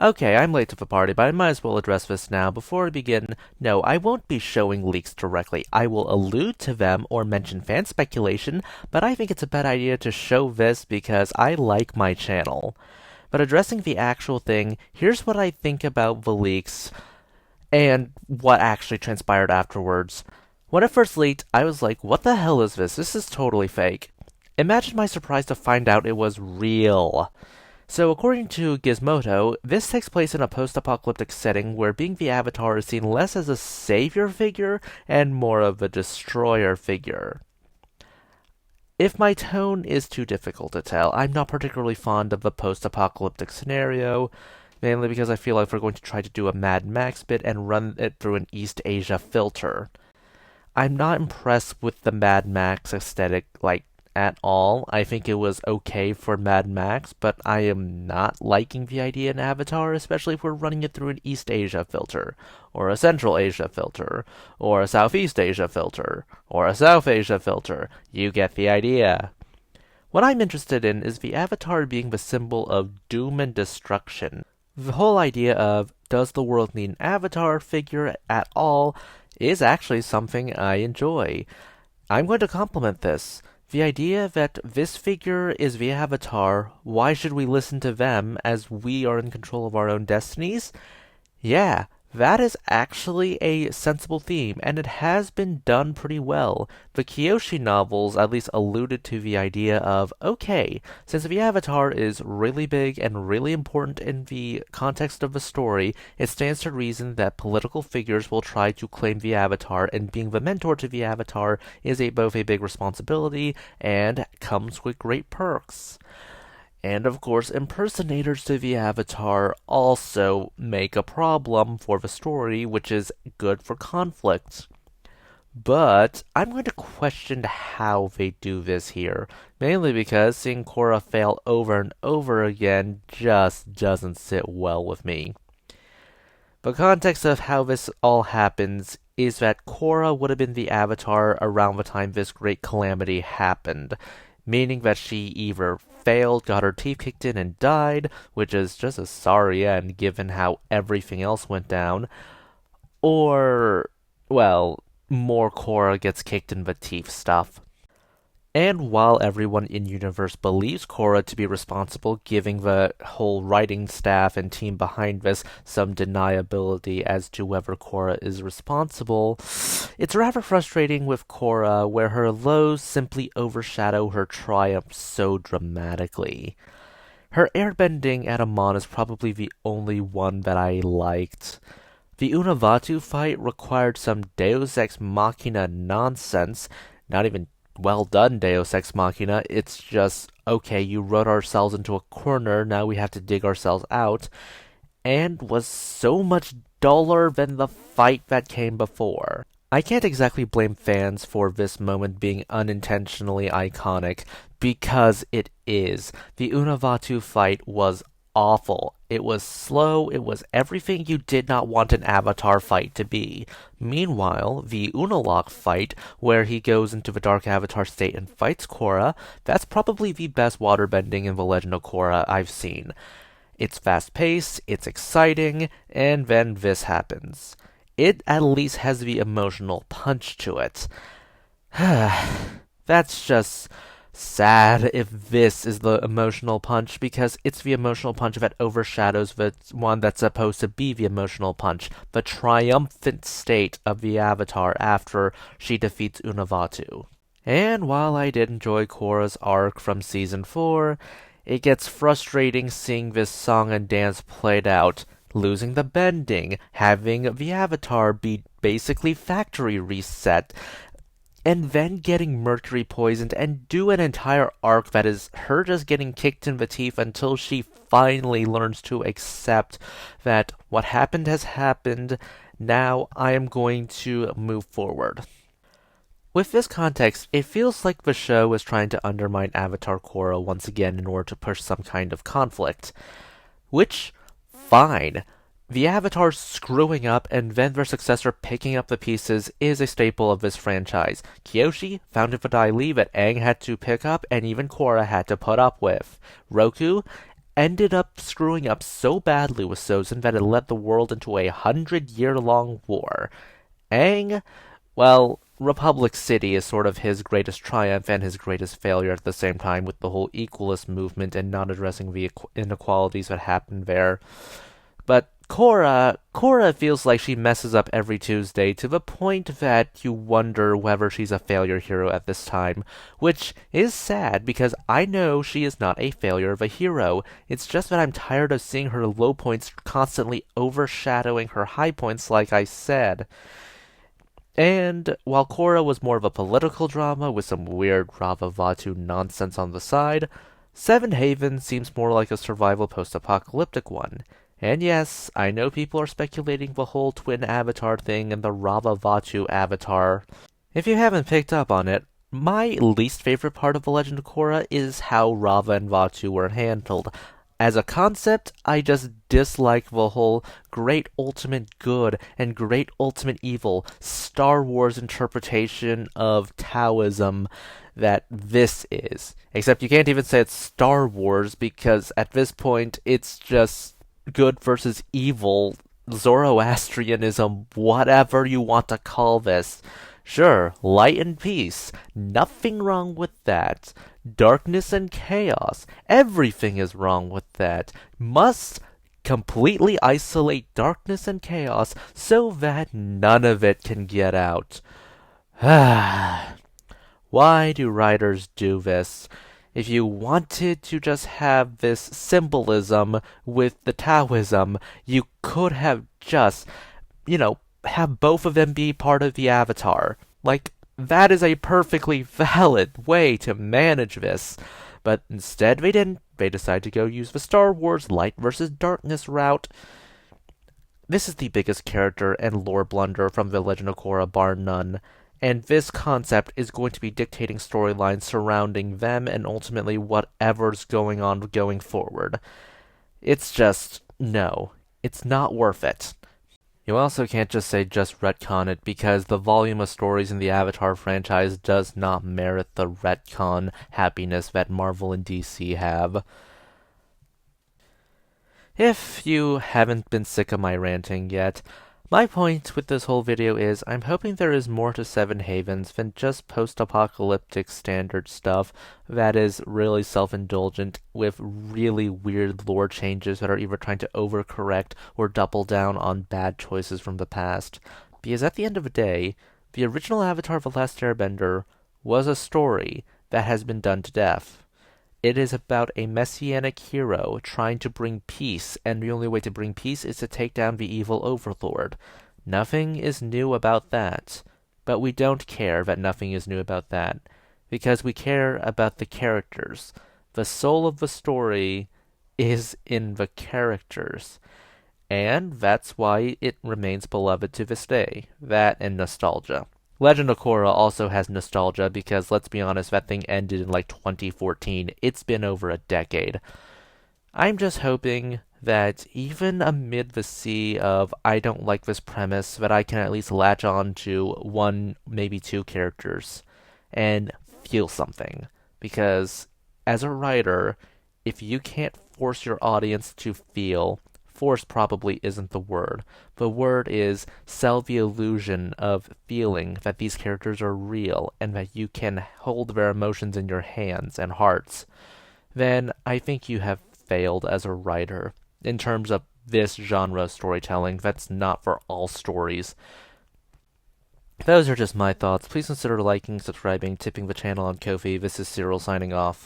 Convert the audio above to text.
Okay, I'm late to the party, but I might as well address this now. Before we begin, no, I won't be showing leaks directly. I will allude to them or mention fan speculation, but I think it's a bad idea to show this because I like my channel. But addressing the actual thing, here's what I think about the leaks and what actually transpired afterwards. When it first leaked, I was like, what the hell is this? This is totally fake. Imagine my surprise to find out it was real. So, according to Gizmodo, this takes place in a post apocalyptic setting where being the Avatar is seen less as a savior figure and more of a destroyer figure. If my tone is too difficult to tell, I'm not particularly fond of the post apocalyptic scenario, mainly because I feel like we're going to try to do a Mad Max bit and run it through an East Asia filter. I'm not impressed with the Mad Max aesthetic, at all. I think it was okay for Mad Max, but I am not liking the idea in Avatar, especially if we're running it through an East Asia filter, or a Central Asia filter, or a Southeast Asia filter, or a South Asia filter. You get the idea. What I'm interested in is the Avatar being the symbol of doom and destruction. The whole idea of does the world need an Avatar figure at all is actually something I enjoy. I'm going to compliment this. The idea that this figure is the Avatar, why should we listen to them as we are in control of our own destinies? Yeah, that is actually a sensible theme, and it has been done pretty well. The Kyoshi novels at least alluded to the idea of, okay, since the Avatar is really big and really important in the context of the story, it stands to reason that political figures will try to claim the Avatar, and being the mentor to the Avatar is both a big responsibility and comes with great perks. And of course, impersonators to the Avatar also make a problem for the story, which is good for conflict. But I'm going to question how they do this here, mainly because seeing Korra fail over and over again just doesn't sit well with me. The context of how this all happens is that Korra would have been the Avatar around the time this great calamity happened, meaning that she either failed, got her teeth kicked in, and died, which is just a sorry end given how everything else went down, or, well, more Korra gets kicked in the teeth stuff. And while everyone in universe believes Korra to be responsible, giving the whole writing staff and team behind this some deniability as to whether Korra is responsible, it's rather frustrating with Korra where her lows simply overshadow her triumphs so dramatically. Her airbending at Amon is probably the only one that I liked. The Unavatu fight required some Deus Ex Machina nonsense, not even well done, Deus Ex Machina. It's just, okay, you wrote ourselves into a corner, now we have to dig ourselves out, and was so much duller than the fight that came before. I can't exactly blame fans for this moment being unintentionally iconic, because it is. The Unavatu fight was awful. It was slow, it was everything you did not want an Avatar fight to be. Meanwhile, the Unalaq fight, where he goes into the Dark Avatar state and fights Korra, that's probably the best waterbending in The Legend of Korra I've seen. It's fast paced, it's exciting, and then this happens. It at least has the emotional punch to it. That's just sad if this is the emotional punch because it's the emotional punch that overshadows the one that's supposed to be the emotional punch, the triumphant state of the Avatar after she defeats Unavatu. And while I did enjoy Korra's arc from season 4, it gets frustrating seeing this song and dance played out, losing the bending, having the Avatar be basically factory reset, and then getting Mercury poisoned and do an entire arc that is her just getting kicked in the teeth until she finally learns to accept that what happened has happened, now I am going to move forward. With this context, it feels like the show is trying to undermine Avatar Korra once again in order to push some kind of conflict. Which, fine. The Avatar screwing up and then their successor picking up the pieces is a staple of this franchise. Kyoshi found a Dai Li that Aang had to pick up and even Korra had to put up with. Roku, ended up screwing up so badly with Sozin that it led the world into a 100-year-long war. Aang, well, Republic City is sort of his greatest triumph and his greatest failure at the same time, with the whole equalist movement and not addressing the inequalities that happened there. But Korra feels like she messes up every Tuesday to the point that you wonder whether she's a failure hero at this time, which is sad because I know she is not a failure of a hero. It's just that I'm tired of seeing her low points constantly overshadowing her high points, like I said. And while Korra was more of a political drama with some weird Rava Vatu nonsense on the side, Seven Haven seems more like a survival post-apocalyptic one. And yes, I know people are speculating the whole twin avatar thing and the Rava Vatu avatar. If you haven't picked up on it, my least favorite part of The Legend of Korra is how Rava and Vatu were handled. As a concept, I just dislike the whole great ultimate good and great ultimate evil Star Wars interpretation of Taoism that this is. Except you can't even say it's Star Wars because at this point it's just good versus evil, Zoroastrianism, whatever you want to call this. Sure, light and peace, nothing wrong with that. Darkness and chaos, everything is wrong with that. Must completely isolate darkness and chaos so that none of it can get out. Why do writers do this? If you wanted to just have this symbolism with the Taoism, you could have just, have both of them be part of the Avatar. Like, that is a perfectly valid way to manage this. But instead they didn't. They decided to go use the Star Wars light versus darkness route. This is the biggest character and lore blunder from The Legend of Korra, bar none. And this concept is going to be dictating storylines surrounding them and ultimately whatever's going on going forward. It's just, no. It's not worth it. You also can't just say just retcon it because the volume of stories in the Avatar franchise does not merit the retcon happiness that Marvel and DC have. If you haven't been sick of my ranting yet, my point with this whole video is I'm hoping there is more to Seven Havens than just post-apocalyptic standard stuff that is really self-indulgent with really weird lore changes that are either trying to overcorrect or double down on bad choices from the past. Because at the end of the day, the original Avatar: The Last Airbender was a story that has been done to death. It is about a messianic hero trying to bring peace, and the only way to bring peace is to take down the evil overlord. Nothing is new about that. But we don't care that nothing is new about that, because we care about the characters. The soul of the story is in the characters. And that's why it remains beloved to this day. That and nostalgia. Legend of Korra also has nostalgia because, let's be honest, that thing ended in like 2014. It's been over a decade. I'm just hoping that even amid the sea of I don't like this premise, that I can at least latch on to one, maybe two characters and feel something. Because as a writer, if you can't force your audience to feel, force probably isn't the word. The word is sell the illusion of feeling that these characters are real and that you can hold their emotions in your hands and hearts. Then I think you have failed as a writer in terms of this genre of storytelling that's not for all stories. Those are just my thoughts. Please consider liking, subscribing, tipping the channel on Ko-fi. This is Cyril signing off.